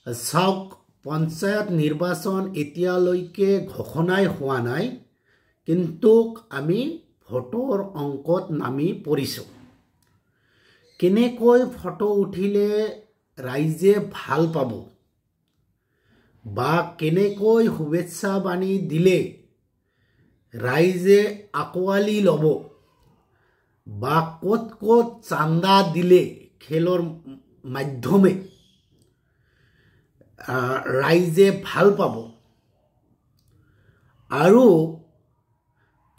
চাওক পঞ্চায়ত নিৰ্বাচন এতিয়ালৈকে ঘোষণাই হোৱা নাই, কিন্তু আমি ভোটৰ অংকত নামি পৰিছোঁ। কেনেকৈ ফটো উঠিলে ৰাইজে ভাল পাব বা কেনেকৈ শুভেচ্ছা বাণী দিলে ৰাইজে আকোৱালি ল'ব বা ক'ত ক'ত চান্দা দিলে খেলৰ মাধ্যমে ৰাইজে ভাল পাব আৰু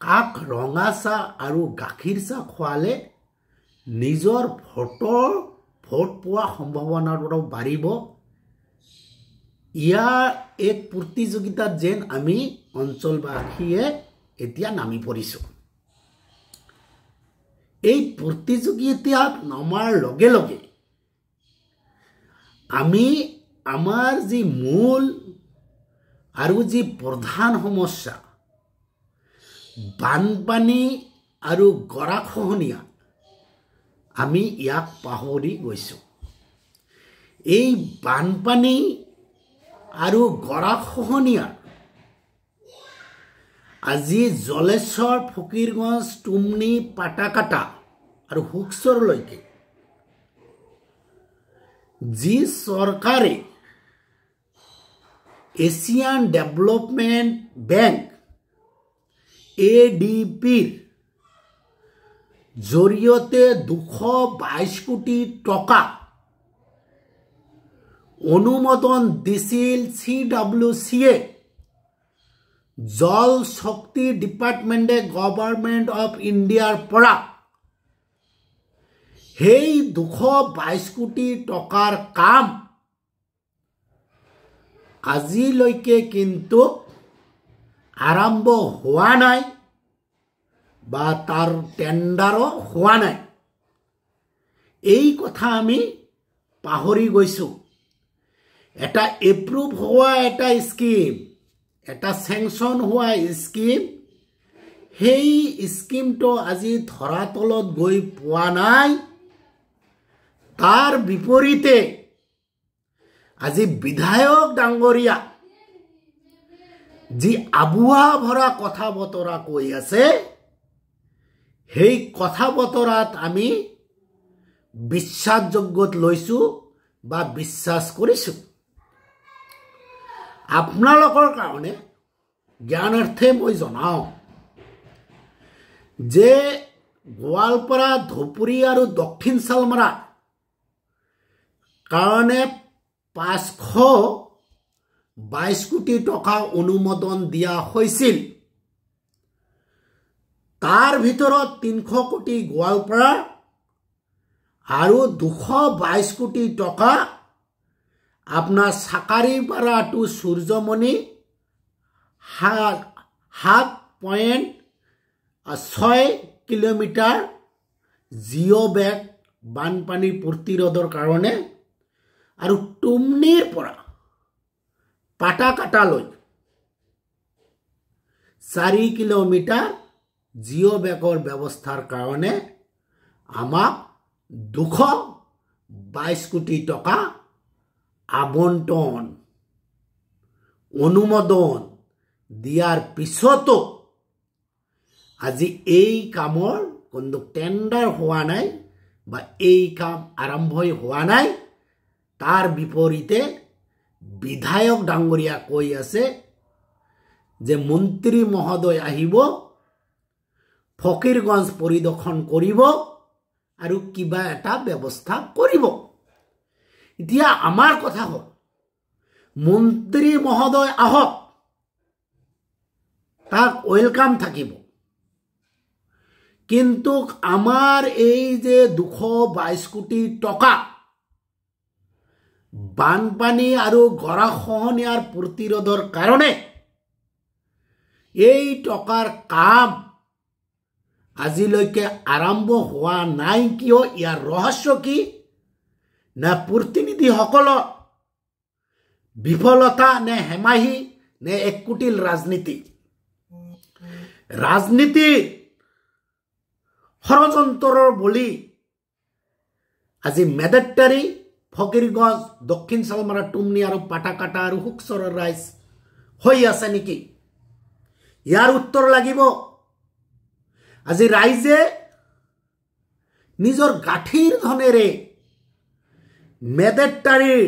কাক ৰঙা চাহ আৰু গাখীৰ চাহ খোৱালে নিজৰ ভোট পোৱা সম্ভাৱনাটো বাঢ়িব, ইয়াৰ এক প্ৰতিযোগিতাত যেন আমি অঞ্চলবাসীয়ে এতিয়া নামি পৰিছোঁ। এই প্ৰতিযোগিতাত নমাৰ লগে লগে আমি আমাৰ যি মূল আৰু যি প্ৰধান সমস্যা বানপানী আৰু গৰাখহনীয়া, আমি ইয়াক পাহৰি গৈছোঁ। এই বানপানী আৰু গৰাখহনীয়াৰ আজি জলেশ্বৰ, ফকীৰগঞ্জ, টুমনি, পাটাকাটা আৰু হুকচৰলৈকে যি চৰকাৰে এছিয়ান ডেভেলপমেণ্ট বেংক ADBৰ জৰিয়তে 222 কোটি টকা অনুমোদন দিছিল CWCয়ে, জল শক্তি ডিপাৰ্টমেণ্টে গভৰ্ণমেণ্ট অফ ইণ্ডিয়াৰ পৰা সেই 222 কোটি টকাৰ কাম আজিলৈকে কিন্তু আৰম্ভ হোৱা নাই বা তাৰ টেণ্ডাৰো হোৱা নাই। এই কথা আমি পাহৰি গৈছোঁ। এটা এপ্ৰুভ হোৱা এটা স্কিম, এটা চেংচন হোৱা স্কিম, সেই স্কিমটো আজি ধৰাতলত গৈ পোৱা নাই। তাৰ বিপৰীতে আজি বিধায়ক ডাঙৰীয়া যি আবুৱা ভৰা কথা বতৰা কৈ আছে, সেই কথা বতৰাত আমি বিশ্বাসযোগ্যত লৈছোঁ বা বিশ্বাস কৰিছোঁ। আপোনালোকৰ কাৰণে জ্ঞানাৰ্থে মই জনাওঁ যে গোৱালপাৰা, ধুপুৰী আৰু দক্ষিণ শালমাৰা কাৰণে 522 কোটি টকা অনুমোদন দিয়া হৈছিল। তাৰ ভিতৰত 300 কোটি গোৱালপাৰা আৰু 222 কোটি টকা আপোনাৰ চাকাৰীপাৰা টু সূৰ্যমণি 7.6 কিলোমিটাৰ জিঅ' বেগ বানপানী প্ৰতিৰোধৰ কাৰণে আৰু টুমনিৰ পৰা পাটাকাটালৈ 4 কিলোমিটাৰ জিঅ' বেগৰ ব্যৱস্থাৰ কাৰণে আমাক 222 কোটি টকা আবণ্টন অনুমোদন দিয়াৰ পিছতো আজি এই কামৰ কোনো টেণ্ডাৰ হোৱা নাই বা এই কাম আৰম্ভই হোৱা নাই। তাৰ বিপৰীতে বিধায়ক ডাঙৰীয়া কৈ আছে যে মন্ত্ৰী মহোদয় আহিব, ফকীৰগঞ্জ পৰিদৰ্শন কৰিব আৰু কিবা এটা ব্যৱস্থা কৰিব। এতিয়া আমাৰ কথা হ'ল মন্ত্ৰী মহোদয় আহক, তাক ওয়েলকাম থাকিব, কিন্তু আমাৰ এই যে 222 কোটি টকা বানপানী আৰু গৰাখহনীয়াৰ প্ৰতিৰোধৰ কাৰণে এই টকাৰ কাম আজিলৈকে আৰম্ভ হোৱা নাই কিয়? ইয়াৰ ৰহস্য কি? না প্ৰতিনিধিসকলৰ বিফলতা, নে হেমাহি, নে এক কুটিল ৰাজনীতি? ৰাজনীতিৰ ষড়যন্ত্ৰৰ বলি আজি মেদেটাৰী ফকিৰগঞ্জ দক্ষিণ শালমাৰা টুমনি আৰ পাটাকাটা আৰ হুকসৰৰ ৰাইজ হৈ আছে নেকি ইয়াৰ উত্তৰ লাগিব আজি ৰাইজে নিজৰ গাঠিৰ ধনেৰে মেদেটাৰীৰ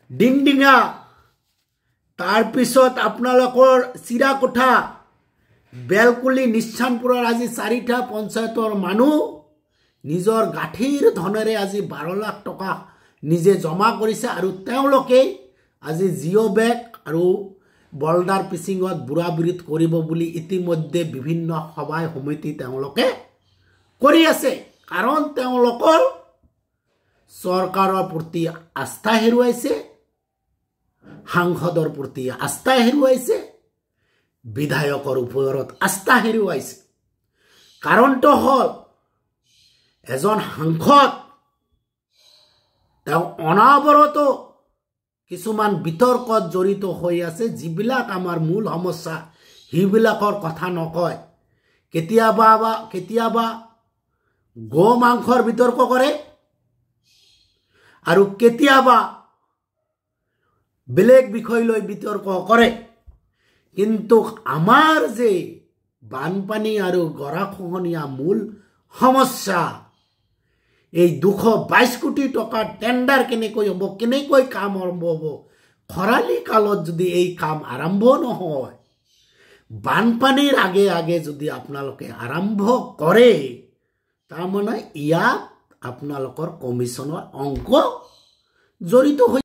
ডিংডিঙা তাৰপিছত আপোনালোকৰ চিৰাকোঠা বেলকুলি নিশ্চানপুৰৰ আজি 4টা পঞ্চায়তৰ মানুহ নিজৰ গাঠিৰ ধনেৰে আজি 12 লাখ টকা নিজে জমা কৰিছে আৰু তেওঁলোকে আজি জিঅ' বেগ আৰু বলদাৰ পিচিঙত বুঢ়া বিৰিত কৰিব বুলি ইতিমধ্যে বিভিন্ন সভাই সমিতি তেওঁলোকে কৰি আছে কাৰণ তেওঁলোকৰ চৰকাৰৰ প্ৰতি আস্থা হেৰুৱাইছে সাংসদৰ প্ৰতি আস্থা হেৰুৱাইছে বিধায়কৰ ওপৰত আস্থা হেৰুৱাইছে কাৰণটো হ'ল এজন সাংসদ তেওঁ অনাবৰত কিছুমান বিতৰ্কত জড়িত হৈ আছে যিবিলাক আমাৰ মূল সমস্যা হিবিলাকৰ কথা নকয় কেতিয়াবা গো মাংসৰ বিতৰ্ক কৰে আৰু কেতিয়াবা বেলেগ বিষয় লৈ বিতৰ্ক কৰে কিন্তু আমাৰ যে বানপানী আৰু গৰাখহনীয়া মূল সমস্যা এই 222 কোটি টকাৰ টেন্ডাৰ কেনেকৈ হ'ব কেনেকৈ কাম আৰম্ভ হ'ব খৰালি কালত যদি এই কাম আৰম্ভ নহয় বানপানীৰ আগে আগে যদি আপোনালোকে আৰম্ভ কৰে তাৰ মানে ইয়াত আপোনালোকৰ কমিছনৰ অংক জড়িত হৈ